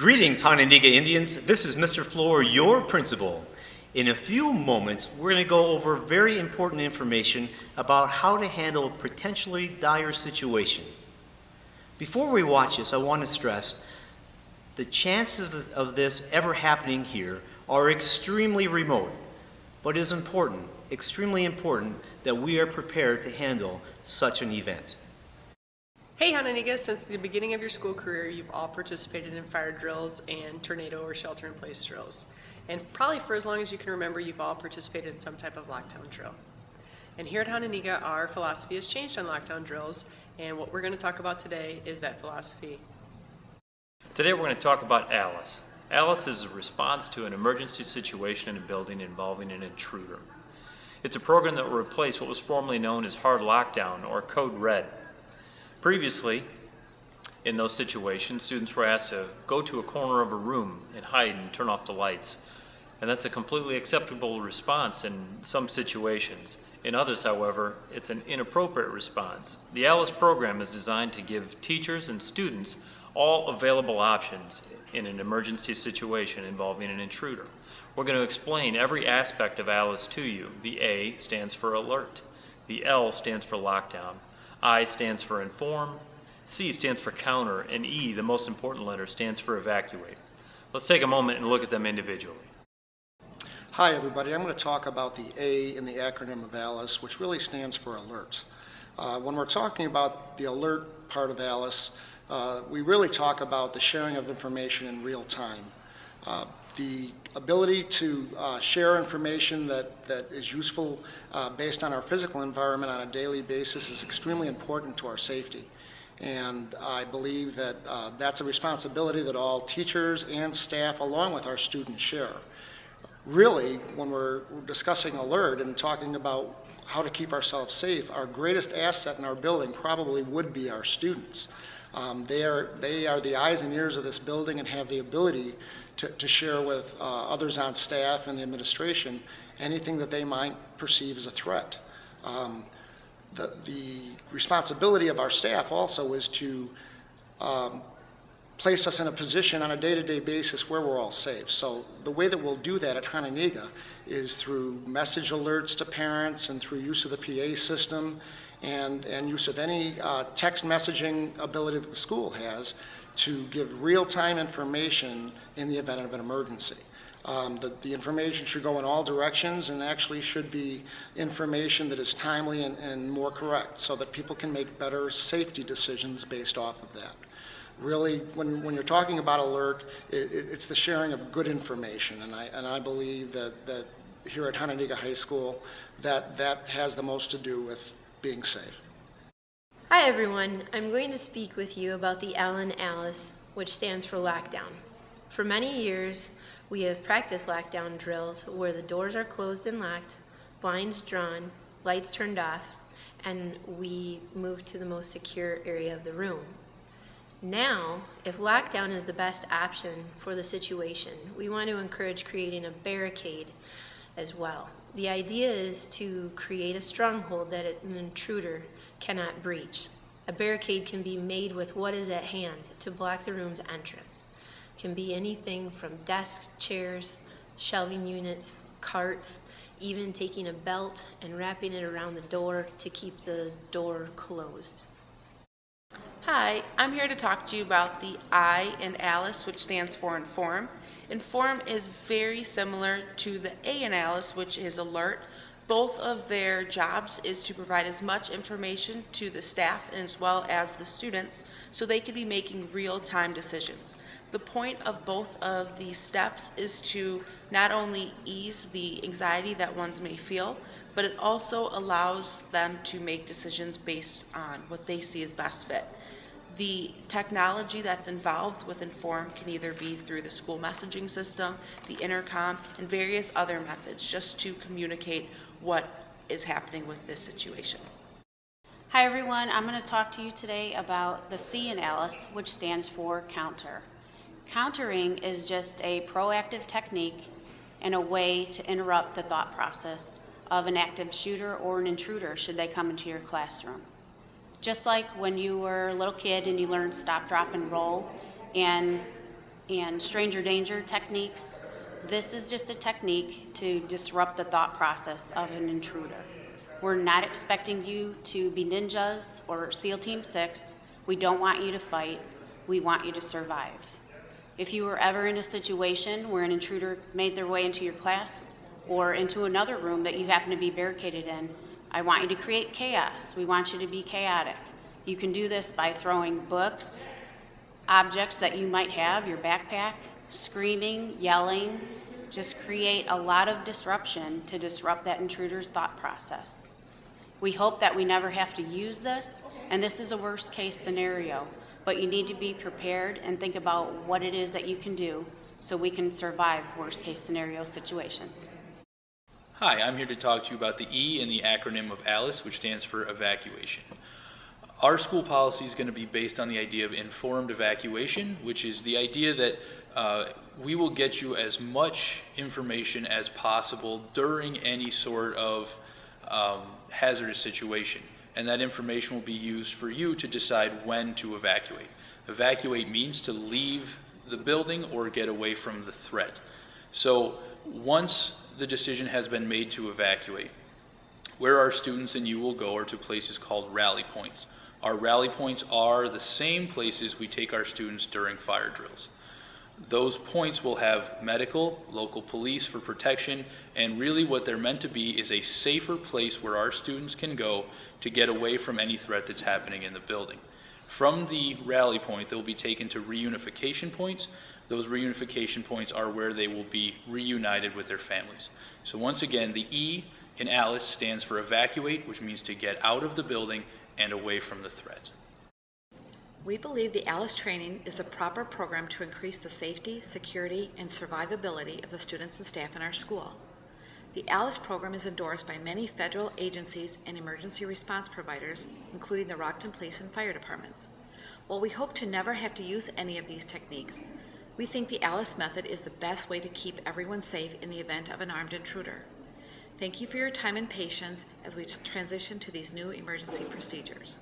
Greetings, Hononegah Indians. This is Mr. Flohr, your principal. In a few moments, we're going to go over very important information about how to handle a potentially dire situation. Before we watch this, I want to stress the chances of this ever happening here are extremely remote, but it is important, extremely important, that we are prepared to handle such an event. Hey Hononegah, since the beginning of your school career, you've all participated in fire drills and tornado or shelter-in-place drills. And probably for as long as you can remember, you've all participated in some type of lockdown drill. And here at Hononegah, our philosophy has changed on lockdown drills, and what we're going to talk about today is that philosophy. Today we're going to talk about ALICE. ALICE is a response to an emergency situation in a building involving an intruder. It's a program that will replace what was formerly known as hard lockdown or Code Red. Previously, in those situations, students were asked to go to a corner of a room and hide and turn off the lights. And that's a completely acceptable response in some situations. In others, however, it's an inappropriate response. The ALICE program is designed to give teachers and students all available options in an emergency situation involving an intruder. We're going to explain every aspect of ALICE to you. The A stands for alert. The L stands for lockdown. I stands for inform, C stands for counter, and E, the most important letter, stands for evacuate. Let's take a moment and look at them individually. Hi everybody, I'm going to talk about the A in the acronym of ALICE, which really stands for alert. When we're talking about the alert part of ALICE, we really talk about the sharing of information in real time. The ability to share information that is useful based on our physical environment on a daily basis is extremely important to our safety. And I believe that that's a responsibility that all teachers and staff along with our students share. Really, when we're discussing alert and talking about how to keep ourselves safe, our greatest asset in our building probably would be our students. They are the eyes and ears of this building and have the ability to share with others on staff and the administration anything that they might perceive as a threat. The responsibility of our staff also is to place us in a position on a day-to-day basis where we're all safe. So the way that we'll do that at Hononegah is through message alerts to parents and through use of the PA system and use of any text messaging ability that the school has to give real-time information in the event of an emergency. The information should go in all directions and actually should be information that is timely and more correct so that people can make better safety decisions based off of that. Really, when you're talking about alert, it's the sharing of good information, and I believe that here at Hononegah High School that has the most to do with being safe. Hi everyone, I'm going to speak with you about the L in ALICE, which stands for lockdown. For many years, we have practiced lockdown drills where the doors are closed and locked, blinds drawn, lights turned off, and we move to the most secure area of the room. Now, if lockdown is the best option for the situation, we want to encourage creating a barricade as well. The idea is to create a stronghold that an intruder cannot breach. A barricade can be made with what is at hand to block the room's entrance. It can be anything from desks, chairs, shelving units, carts, even taking a belt and wrapping it around the door to keep the door closed. Hi, I'm here to talk to you about the I in ALICE, which stands for inform. Inform is very similar to the A in ALICE, which is alert. Both of their jobs is to provide as much information to the staff and as well as the students so they can be making real-time decisions. The point of both of these steps is to not only ease the anxiety that ones may feel, but it also allows them to make decisions based on what they see as best fit. The technology that's involved with Inform can either be through the school messaging system, the intercom, and various other methods just to communicate what is happening with this situation. Hi everyone, I'm going to talk to you today about the C in ALICE, which stands for counter. Countering is just a proactive technique and a way to interrupt the thought process of an active shooter or an intruder should they come into your classroom. Just like when you were a little kid and you learned stop, drop, and roll, and and stranger danger techniques. This is just a technique to disrupt the thought process of an intruder. We're not expecting you to be ninjas or SEAL Team 6. We don't want you to fight. We want you to survive. If you were ever in a situation where an intruder made their way into your class or into another room that you happen to be barricaded in, I want you to create chaos. We want you to be chaotic. You can do this by throwing books, objects that you might have, your backpack, screaming, yelling. Just create a lot of disruption to disrupt that intruder's thought process. We hope that we never have to use this, and this is a worst case scenario, but you need to be prepared and think about what it is that you can do so we can survive worst case scenario situations. Hi, I'm here to talk to you about the E in the acronym of ALICE, which stands for evacuation. Our school policy is going to be based on the idea of informed evacuation, which is the idea that we will get you as much information as possible during any sort of hazardous situation, and that information will be used for you to decide when to evacuate. Evacuate means to leave the building or get away from the threat. So once the decision has been made to evacuate, where our students and you will go are to places called rally points. Our rally points are the same places we take our students during fire drills. Those points will have medical, local police for protection, and really what they're meant to be is a safer place where our students can go to get away from any threat that's happening in the building. From the rally point, they'll be taken to reunification points. Those reunification points are where they will be reunited with their families. So once again, the E in ALICE stands for evacuate, which means to get out of the building and away from the threat. We believe the ALICE training is the proper program to increase the safety, security, and survivability of the students and staff in our school. The ALICE program is endorsed by many federal agencies and emergency response providers, including the Rockton Police and Fire Departments. While we hope to never have to use any of these techniques, we think the ALICE method is the best way to keep everyone safe in the event of an armed intruder. Thank you for your time and patience as we transition to these new emergency procedures.